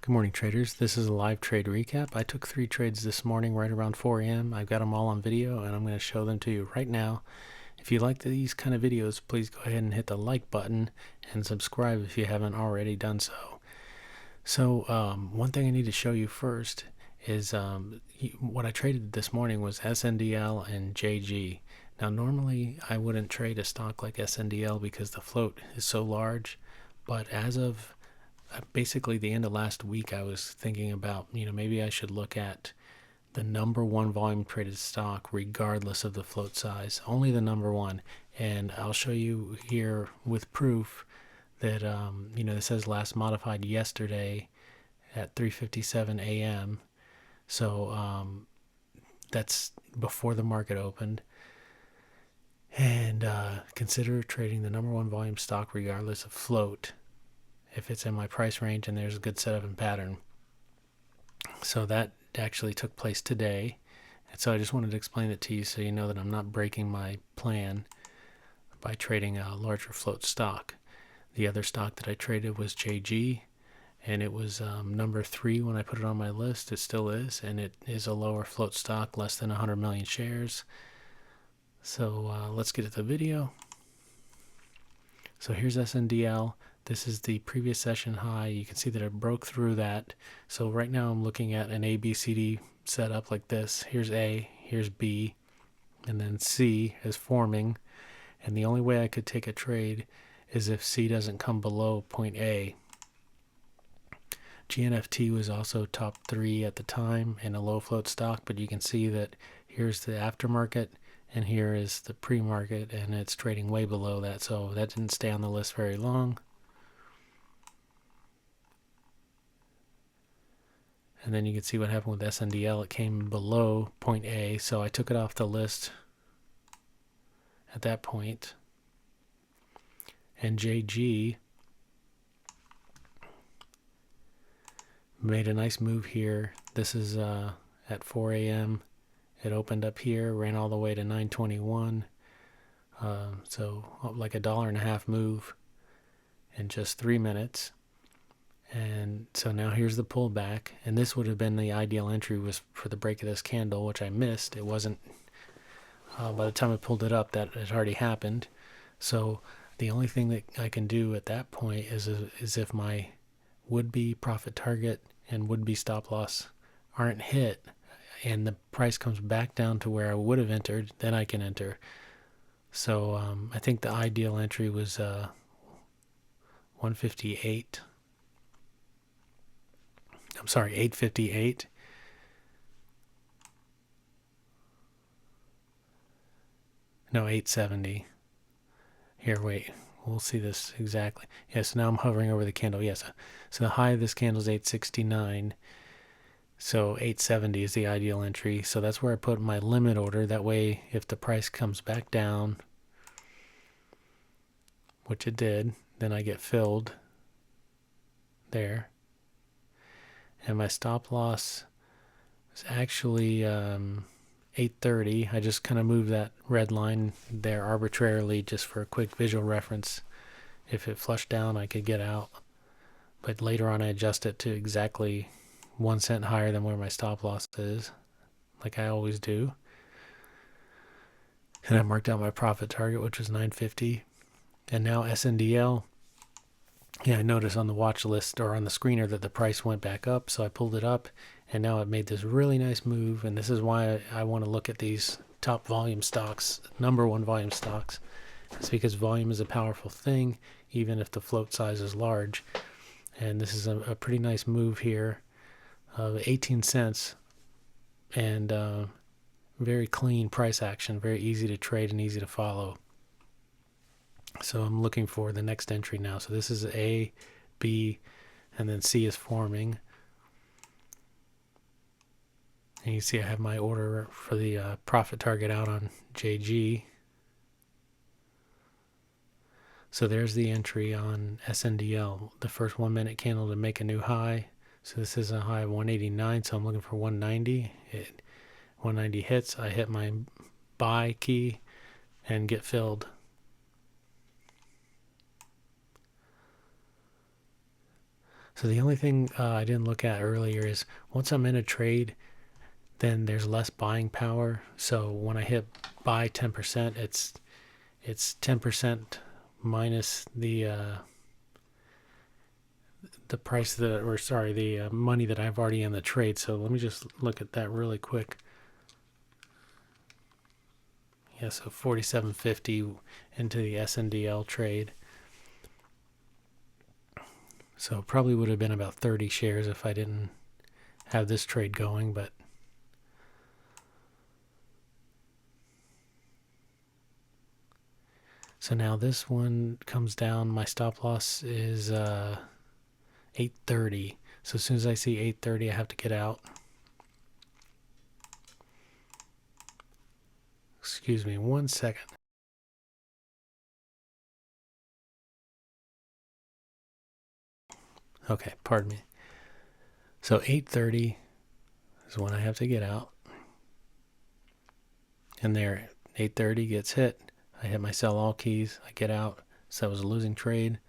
Good morning, traders. This is a live trade recap. I took 3 trades this morning right around 4 a.m. I've got them all on video, and I'm going to show them to you right now. If you like these kind of videos, please go ahead and hit the like button and subscribe if you haven't already done so. So one thing I need to show you first is what I traded this morning was SNDL and JG. Now, normally I wouldn't trade a stock like SNDL because the float is so large, but as of basically the end of last week, I was thinking about, maybe I should look at the number one volume traded stock regardless of the float size, only the number one. And I'll show you here with proof that, this says last modified yesterday at 3:57 a.m. So that's before the market opened. And consider trading the number one volume stock regardless of float if it's in my price range and there's a good setup and pattern. So that actually took place today. And so I just wanted to explain it to you so you know that I'm not breaking my plan by trading a larger float stock. The other stock that I traded was JG, and it was number 3 when I put it on my list. It still is, and it is a lower float stock, less than 100 million shares. So let's get to the video. So here's SNDL. This is the previous session high. You can see that it broke through that. So right now I'm looking at an ABCD setup like this. Here's A, here's B, and then C is forming. And the only way I could take a trade is if C doesn't come below point A. GNFT was also top 3 at the time in a low float stock, but you can see that here's the aftermarket and here is the pre-market, and it's trading way below that. So that didn't stay on the list very long. And then you can see what happened with SNDL. It came below point A, so I took it off the list at that point. And JG made a nice move here. This is at 4 a.m. It opened up here, ran all the way to 921. So like $1.50 move in just 3 minutes. And so now here's the pullback, and this would have been the ideal entry was for the break of this candle, which I missed. It wasn't, by the time I pulled it up, that had already happened. So the only thing that I can do at that point is if my would-be profit target and would-be stop loss aren't hit, and the price comes back down to where I would have entered, then I can enter. So I think the ideal entry was 158. I'm sorry, 858. No, 870. Here, wait. We'll see this exactly. Yes, so now I'm hovering over the candle. Yes. So the high of this candle is 869. So 870 is the ideal entry. So that's where I put my limit order. That way, if the price comes back down, which it did, then I get filled there. And my stop loss is actually 830. I just kind of moved that red line there arbitrarily just for a quick visual reference. If it flushed down, I could get out. But later on, I adjust it to exactly 1 cent higher than where my stop loss is, like I always do. And I marked out my profit target, which was 950. And now SNDL. Yeah, I noticed on the watch list or on the screener that the price went back up, so I pulled it up, and now it made this really nice move. And this is why I want to look at these top volume stocks, number one volume stocks. It's because volume is a powerful thing, even if the float size is large. And this is a pretty nice move here of 18 cents and very clean price action, very easy to trade and easy to follow. So I'm looking for the next entry now. So this is A, B, and then C is forming. And you see I have my order for the profit target out on JG. So there's the entry on SNDL, the first 1 minute candle to make a new high. So this is a high of 189, so I'm looking for 190. 190 hits, I hit my buy key and get filled. So the only thing I didn't look at earlier is once I'm in a trade, then there's less buying power. So when I hit buy 10%, it's 10% minus the price that, or sorry, the money that I've already in the trade. So let me just look at that really quick. Yeah, so 47.50 into the SNDL trade. So probably would have been about 30 shares if I didn't have this trade going, but so now this one comes down. My stop loss is 830. So as soon as I see 830, I have to get out. Excuse me 1 second. Okay, pardon me. So 830 is when I have to get out. And there, 830 gets hit. I hit my sell all keys. I get out. So that was a losing trade.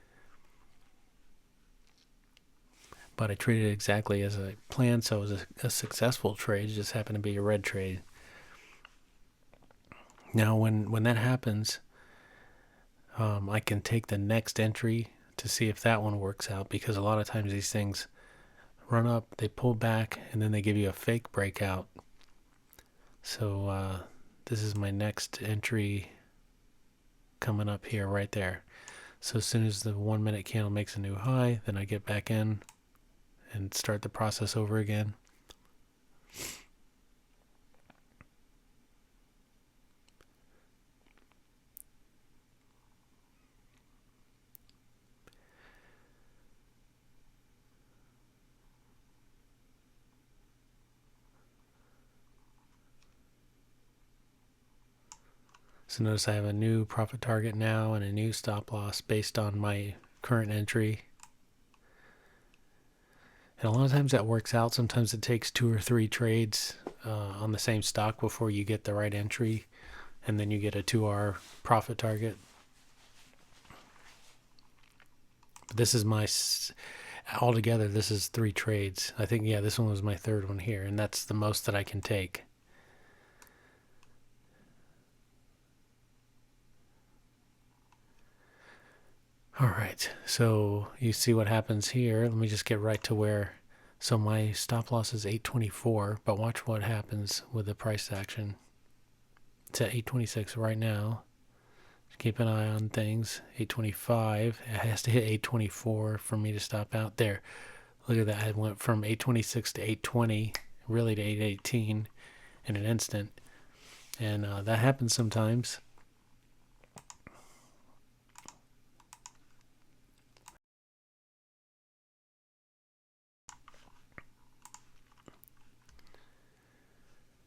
But I traded it exactly as I planned, so it was a successful trade. It just happened to be a red trade. Now, when that happens, I can take the next entry to see if that one works out, because a lot of times these things run up, they pull back, and then they give you a fake breakout. So this is my next entry coming up here right there. So as soon as the 1 minute candle makes a new high, then I get back in and start the process over again. So notice I have a new profit target now and a new stop loss based on my current entry. And a lot of times that works out. Sometimes it takes 2 or 3 trades on the same stock before you get the right entry, and then you get a 2R profit target. But this is my, altogether, this is 3 trades. I think, yeah, this one was my 3rd one here, and that's the most that I can take. All right, so you see what happens here. Let me just get right to where, so my stop loss is 824, but watch what happens with the price action. It's at 826 right now. Keep an eye on things. 825, it has to hit 824 for me to stop out there. Look at that, it went from 826 to 820, really to 818 in an instant. And that happens sometimes.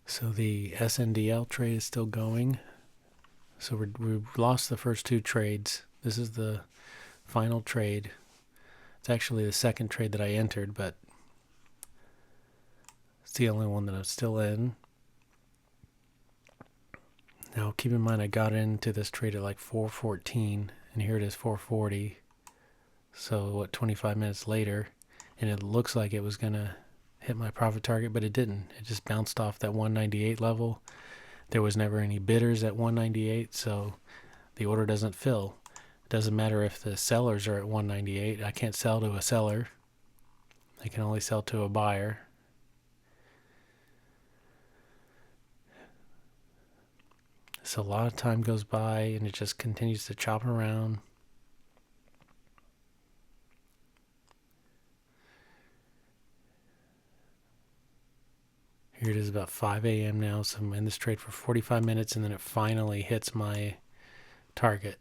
So the SNDL trade is still going. So we lost the first 2 trades. This is the final trade. It's actually the 2nd trade that I entered, but it's the only one that I'm still in. Now keep in mind I got into this trade at like 4:14, and here it is 4:40. So what, 25 minutes later, and it looks like it was gonna hit my profit target, but it didn't. It just bounced off that 198 level. There was never any bidders at 198, so the order doesn't fill. It doesn't matter if the sellers are at 198. I can't sell to a seller. I can only sell to a buyer. So a lot of time goes by and it just continues to chop around. Here it is about 5 a.m. now, so I'm in this trade for 45 minutes, and then it finally hits my target.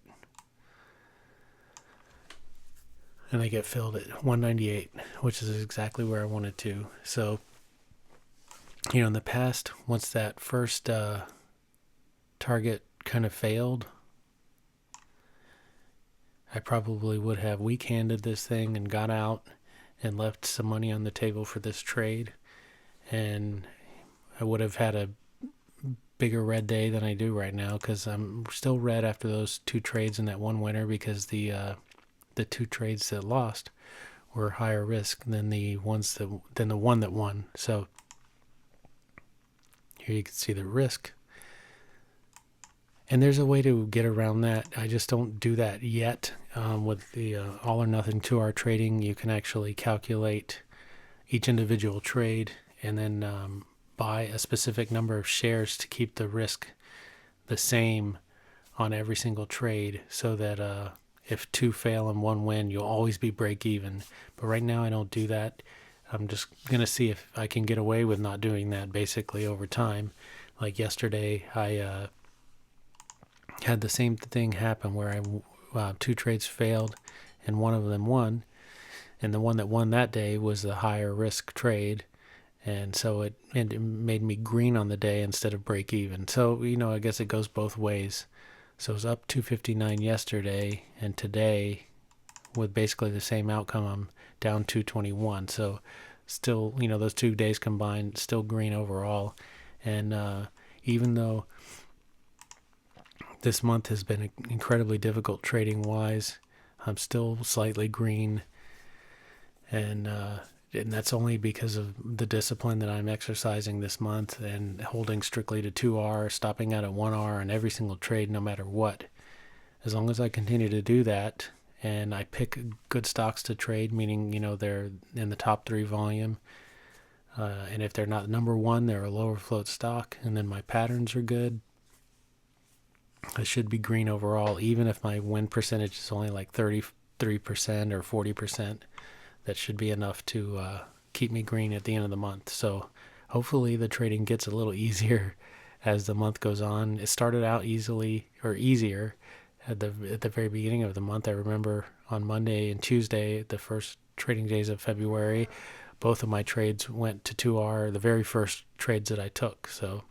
And I get filled at 198, which is exactly where I wanted to. So, you know, in the past, once that first target kind of failed, I probably would have weak-handed this thing and got out and left some money on the table for this trade. And I would have had a bigger red day than I do right now, because I'm still red after those 2 trades and that one winner, because the 2 trades that lost were higher risk than the one that won. So here you can see the risk. And there's a way to get around that. I just don't do that yet. With the all or nothing 2-hour trading, you can actually calculate each individual trade and then buy a specific number of shares to keep the risk the same on every single trade, so that if 2 fail and 1 win, you'll always be break even. But right now I don't do that. I'm just going to see if I can get away with not doing that basically over time. Like yesterday, I had the same thing happen where 2 trades failed and 1 of them won. And the one that won that day was the higher risk trade. And so it made me green on the day instead of break even. So, I guess it goes both ways. So it was up 259 yesterday, and today, with basically the same outcome, I'm down 221. So still, those 2 days combined, still green overall. And even though this month has been incredibly difficult trading wise, I'm still slightly green. And that's only because of the discipline that I'm exercising this month and holding strictly to 2R, stopping out at 1R on every single trade no matter what. As long as I continue to do that and I pick good stocks to trade, meaning, they're in the top 3 volume, and if they're not number 1, they're a lower float stock, and then my patterns are good, I should be green overall, even if my win percentage is only like 33% or 40%. That should be enough to keep me green at the end of the month. So hopefully the trading gets a little easier as the month goes on. It started out easier at the very beginning of the month. I remember on Monday and Tuesday, the first trading days of February, both of my trades went to 2R, the very first trades that I took. So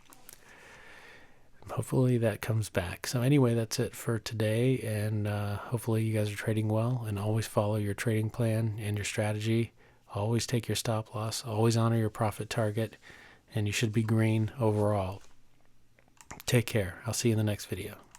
hopefully that comes back. So anyway, that's it for today, and hopefully you guys are trading well, and always follow your trading plan and your strategy. Always take your stop loss, always honor your profit target, and you should be green overall. Take care. I'll see you in the next video.